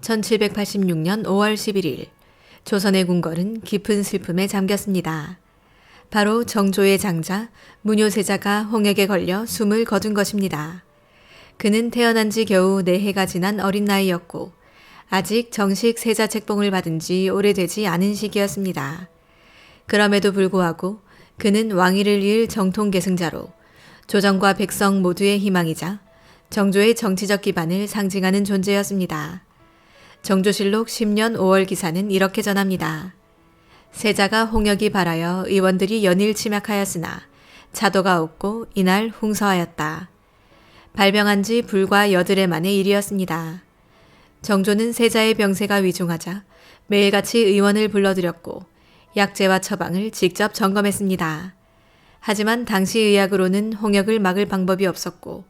1786년 5월 11일 조선의 궁궐은 깊은 슬픔에 잠겼습니다. 바로 정조의 장자 문효세자가 홍역에 걸려 숨을 거둔 것입니다. 그는 태어난 지 겨우 4해가 지난 어린 나이였고 아직 정식 세자 책봉을 받은 지 오래되지 않은 시기였습니다. 그럼에도 불구하고 그는 왕위를 이을 정통 계승자로 조정과 백성 모두의 희망이자 정조의 정치적 기반을 상징하는 존재였습니다. 정조실록 10년 5월 기사는 이렇게 전합니다. 세자가 홍역이 발하여 의원들이 연일 침략하였으나 차도가 없고 이날 흥서하였다. 발병한 지 불과 8해 만의 일이었습니다. 정조는 세자의 병세가 위중하자 매일같이 의원을 불러들였고 약재와 처방을 직접 점검했습니다. 하지만 당시 의학으로는 홍역을 막을 방법이 없었고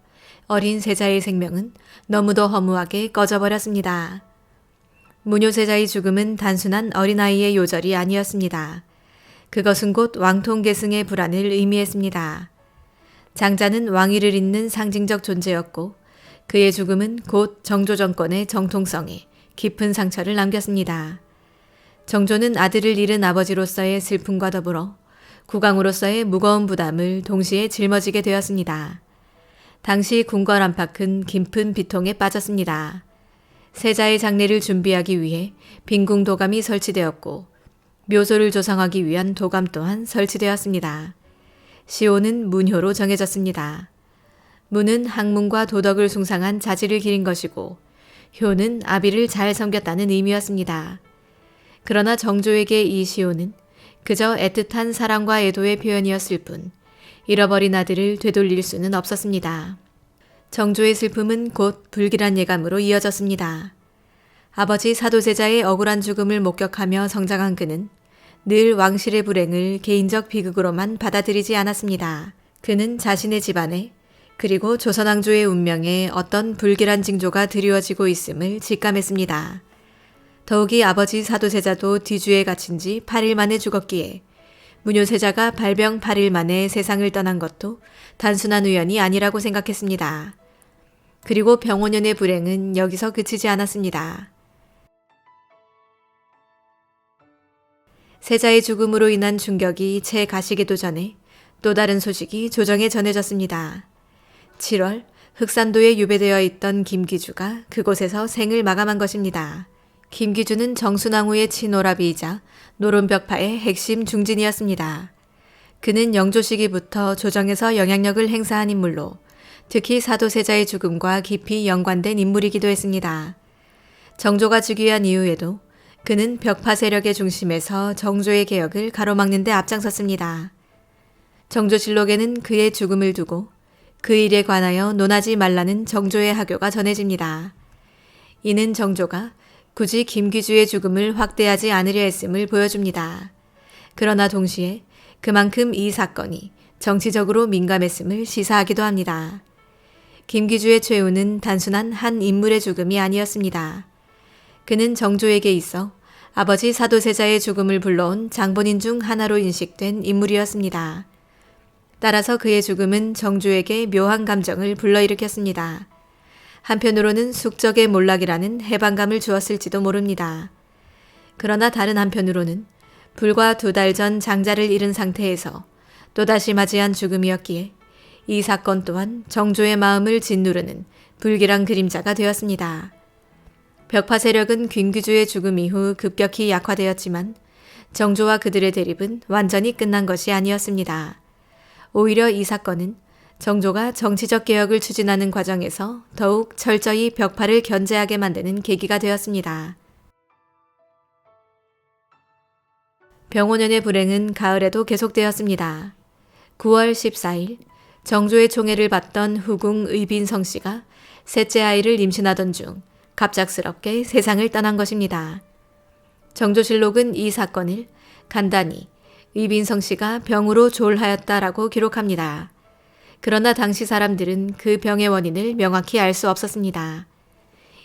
어린 세자의 생명은 너무도 허무하게 꺼져버렸습니다. 문효세자의 죽음은 단순한 어린아이의 요절이 아니었습니다. 그것은 곧 왕통계승의 불안을 의미했습니다. 장자는 왕위를 잇는 상징적 존재였고 그의 죽음은 곧 정조 정권의 정통성에 깊은 상처를 남겼습니다. 정조는 아들을 잃은 아버지로서의 슬픔과 더불어 국왕으로서의 무거운 부담을 동시에 짊어지게 되었습니다. 당시 궁궐 안팎은 깊은 비통에 빠졌습니다. 세자의 장례를 준비하기 위해 빈궁 도감이 설치되었고 묘소를 조성하기 위한 도감 또한 설치되었습니다. 시호는 문효로 정해졌습니다. 문은 학문과 도덕을 숭상한 자질을 기린 것이고 효는 아비를 잘 섬겼다는 의미였습니다. 그러나 정조에게 이 시호는 그저 애틋한 사랑과 애도의 표현이었을 뿐 잃어버린 아들을 되돌릴 수는 없었습니다. 정조의 슬픔은 곧 불길한 예감으로 이어졌습니다. 아버지 사도세자의 억울한 죽음을 목격하며 성장한 그는 늘 왕실의 불행을 개인적 비극으로만 받아들이지 않았습니다. 그는 자신의 집안에 그리고 조선왕조의 운명에 어떤 불길한 징조가 드리워지고 있음을 직감했습니다. 더욱이 아버지 사도세자도 뒤주에 갇힌 지 8일 만에 죽었기에 문효세자가 발병 8일 만에 세상을 떠난 것도 단순한 우연이 아니라고 생각했습니다. 그리고 병원년의 불행은 여기서 그치지 않았습니다. 세자의 죽음으로 인한 충격이 채 가시기도 전에 또 다른 소식이 조정에 전해졌습니다. 7월 흑산도에 유배되어 있던 김기주가 그곳에서 생을 마감한 것입니다. 김기주는 정순왕후의 친오라비이자 노론벽파의 핵심 중진이었습니다. 그는 영조 시기부터 조정에서 영향력을 행사한 인물로 특히 사도세자의 죽음과 깊이 연관된 인물이기도 했습니다. 정조가 즉위한 이후에도 그는 벽파 세력의 중심에서 정조의 개혁을 가로막는 데 앞장섰습니다. 정조실록에는 그의 죽음을 두고 그 일에 관하여 논하지 말라는 정조의 하교가 전해집니다. 이는 정조가 굳이 김기주의 죽음을 확대하지 않으려 했음을 보여줍니다. 그러나 동시에 그만큼 이 사건이 정치적으로 민감했음을 시사하기도 합니다. 김기주의 최후는 단순한 한 인물의 죽음이 아니었습니다. 그는 정조에게 있어 아버지 사도세자의 죽음을 불러온 장본인 중 하나로 인식된 인물이었습니다. 따라서 그의 죽음은 정조에게 묘한 감정을 불러일으켰습니다. 한편으로는 숙적의 몰락이라는 해방감을 주었을지도 모릅니다. 그러나 다른 한편으로는 불과 2달 전 장자를 잃은 상태에서 또다시 맞이한 죽음이었기에 이 사건 또한 정조의 마음을 짓누르는 불길한 그림자가 되었습니다. 벽파 세력은 김기주의 죽음 이후 급격히 약화되었지만 정조와 그들의 대립은 완전히 끝난 것이 아니었습니다. 오히려 이 사건은 정조가 정치적 개혁을 추진하는 과정에서 더욱 철저히 벽파를 견제하게 만드는 계기가 되었습니다. 병오년의 불행은 가을에도 계속되었습니다. 9월 14일 정조의 총애를 받던 후궁 의빈성 씨가 셋째 아이를 임신하던 중 갑작스럽게 세상을 떠난 것입니다. 정조실록은 이 사건을 간단히 의빈성 씨가 병으로 졸하였다라고 기록합니다. 그러나 당시 사람들은 그 병의 원인을 명확히 알 수 없었습니다.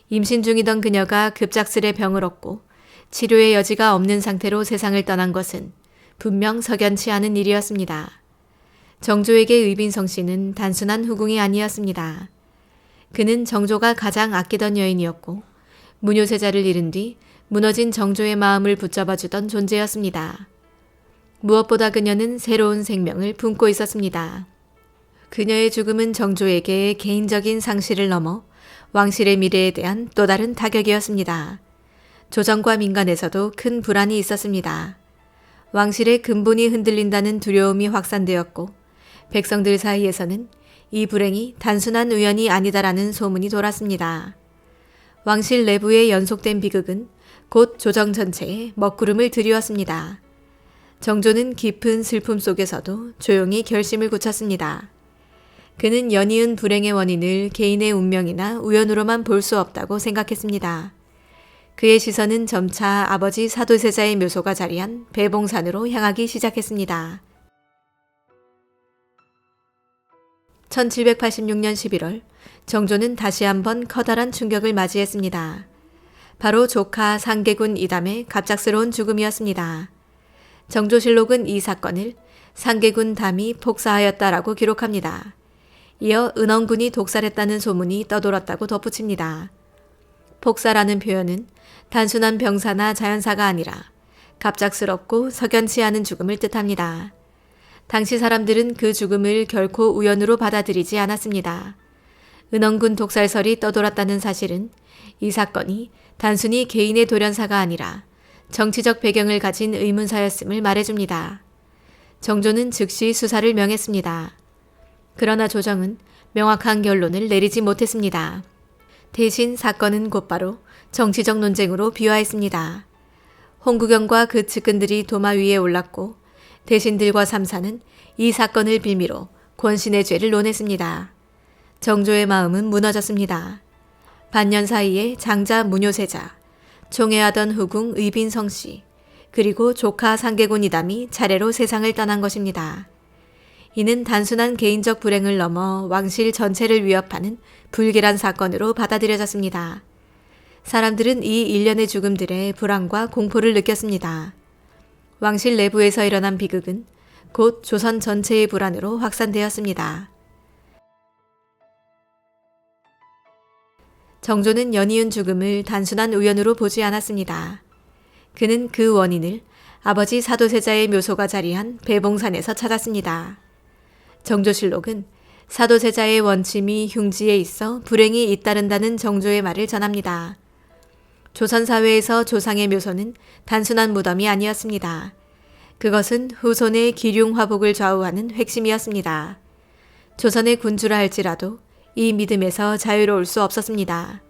임신 중이던 그녀가 급작스레 병을 얻고 치료의 여지가 없는 상태로 세상을 떠난 것은 분명 석연치 않은 일이었습니다. 정조에게 의빈성 씨는 단순한 후궁이 아니었습니다. 그는 정조가 가장 아끼던 여인이었고 무뇨세자를 잃은 뒤 무너진 정조의 마음을 붙잡아주던 존재였습니다. 무엇보다 그녀는 새로운 생명을 품고 있었습니다. 그녀의 죽음은 정조에게 개인적인 상실을 넘어 왕실의 미래에 대한 또 다른 타격이었습니다. 조정과 민간에서도 큰 불안이 있었습니다. 왕실의 근본이 흔들린다는 두려움이 확산되었고 백성들 사이에서는 이 불행이 단순한 우연이 아니다라는 소문이 돌았습니다. 왕실 내부의 연속된 비극은 곧 조정 전체에 먹구름을 들이웠습니다. 정조는 깊은 슬픔 속에서도 조용히 결심을 굳혔습니다. 그는 연이은 불행의 원인을 개인의 운명이나 우연으로만 볼 수 없다고 생각했습니다. 그의 시선은 점차 아버지 사도세자의 묘소가 자리한 배봉산으로 향하기 시작했습니다. 1786년 11월 정조는 다시 한번 커다란 충격을 맞이했습니다. 바로 조카 상계군 이담의 갑작스러운 죽음이었습니다. 정조실록은 이 사건을 상계군 담이 폭사하였다라고 기록합니다. 이어 은원군이 독살했다는 소문이 떠돌았다고 덧붙입니다. 폭사라는 표현은 단순한 병사나 자연사가 아니라 갑작스럽고 석연치 않은 죽음을 뜻합니다. 당시 사람들은 그 죽음을 결코 우연으로 받아들이지 않았습니다. 은원군 독살설이 떠돌았다는 사실은 이 사건이 단순히 개인의 돌연사가 아니라 정치적 배경을 가진 의문사였음을 말해줍니다. 정조는 즉시 수사를 명했습니다. 그러나 조정은 명확한 결론을 내리지 못했습니다. 대신 사건은 곧바로 정치적 논쟁으로 비화했습니다. 홍구경과 그 측근들이 도마 위에 올랐고 대신들과 삼사는 이 사건을 빌미로 권신의 죄를 논했습니다. 정조의 마음은 무너졌습니다. 반년 사이에 장자 무뇨세자, 총애하던 후궁 의빈성씨, 그리고 조카 상계군 이담이 차례로 세상을 떠난 것입니다. 이는 단순한 개인적 불행을 넘어 왕실 전체를 위협하는 불길한 사건으로 받아들여졌습니다. 사람들은 이 일련의 죽음들의 불안과 공포를 느꼈습니다. 왕실 내부에서 일어난 비극은 곧 조선 전체의 불안으로 확산되었습니다. 정조는 연이은 죽음을 단순한 우연으로 보지 않았습니다. 그는 그 원인을 아버지 사도세자의 묘소가 자리한 배봉산에서 찾았습니다. 정조실록은 사도세자의 원침이 흉지에 있어 불행이 잇따른다는 정조의 말을 전합니다. 조선사회에서 조상의 묘소는 단순한 무덤이 아니었습니다. 그것은 후손의 기륭화복을 좌우하는 핵심이었습니다. 조선의 군주라 할지라도 이 믿음에서 자유로울 수 없었습니다.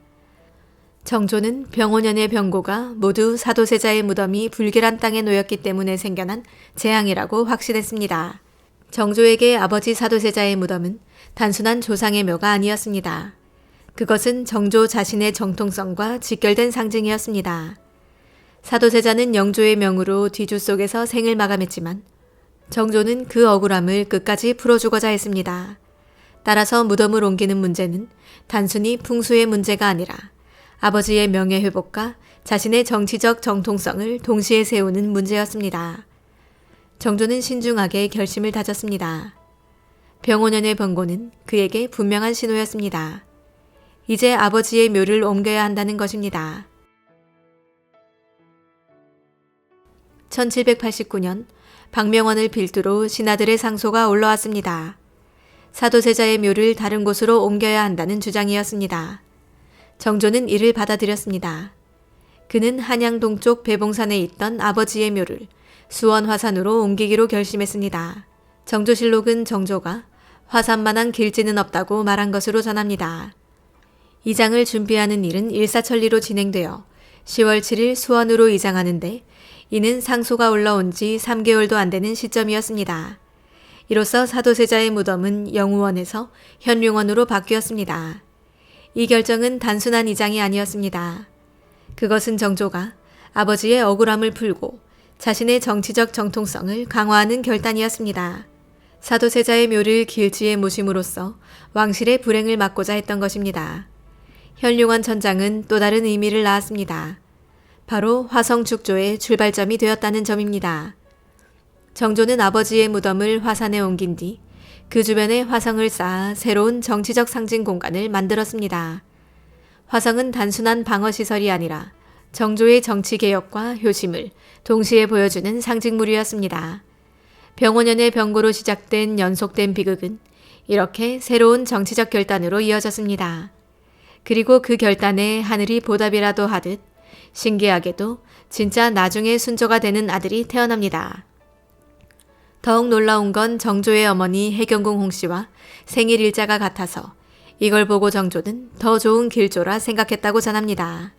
정조는 병오년의 병고가 모두 사도세자의 무덤이 불길한 땅에 놓였기 때문에 생겨난 재앙이라고 확신했습니다. 정조에게 아버지 사도세자의 무덤은 단순한 조상의 묘가 아니었습니다. 그것은 정조 자신의 정통성과 직결된 상징이었습니다. 사도세자는 영조의 명으로 뒤주 속에서 생을 마감했지만 정조는 그 억울함을 끝까지 풀어주고자 했습니다. 따라서 무덤을 옮기는 문제는 단순히 풍수의 문제가 아니라 아버지의 명예회복과 자신의 정치적 정통성을 동시에 세우는 문제였습니다. 정조는 신중하게 결심을 다졌습니다. 병오년의 번고는 그에게 분명한 신호였습니다. 이제 아버지의 묘를 옮겨야 한다는 것입니다. 1789년 박명원을 필두로 신하들의 상소가 올라왔습니다. 사도세자의 묘를 다른 곳으로 옮겨야 한다는 주장이었습니다. 정조는 이를 받아들였습니다. 그는 한양 동쪽 배봉산에 있던 아버지의 묘를 수원 화산으로 옮기기로 결심했습니다. 정조실록은 정조가 화산만한 길지는 없다고 말한 것으로 전합니다. 이장을 준비하는 일은 일사천리로 진행되어 10월 7일 수원으로 이장하는데 이는 상소가 올라온 지 3개월도 안 되는 시점이었습니다. 이로써 사도세자의 무덤은 영우원에서 현룡원으로 바뀌었습니다. 이 결정은 단순한 이장이 아니었습니다. 그것은 정조가 아버지의 억울함을 풀고 자신의 정치적 정통성을 강화하는 결단이었습니다. 사도세자의 묘를 길지에 모심으로써 왕실의 불행을 막고자 했던 것입니다. 현룡원 천장은 또 다른 의미를 낳았습니다. 바로 화성축조의 출발점이 되었다는 점입니다. 정조는 아버지의 무덤을 화산에 옮긴 뒤 그 주변에 화성을 쌓아 새로운 정치적 상징 공간을 만들었습니다. 화성은 단순한 방어시설이 아니라 정조의 정치개혁과 효심을 동시에 보여주는 상징물이었습니다. 병원연의 병고로 시작된 연속된 비극은 이렇게 새로운 정치적 결단으로 이어졌습니다. 그리고 그 결단에 하늘이 보답이라도 하듯 신기하게도 진짜 나중에 순조가 되는 아들이 태어납니다. 더욱 놀라운 건 정조의 어머니 해경궁 홍씨와 생일 일자가 같아서 이걸 보고 정조는 더 좋은 길조라 생각했다고 전합니다.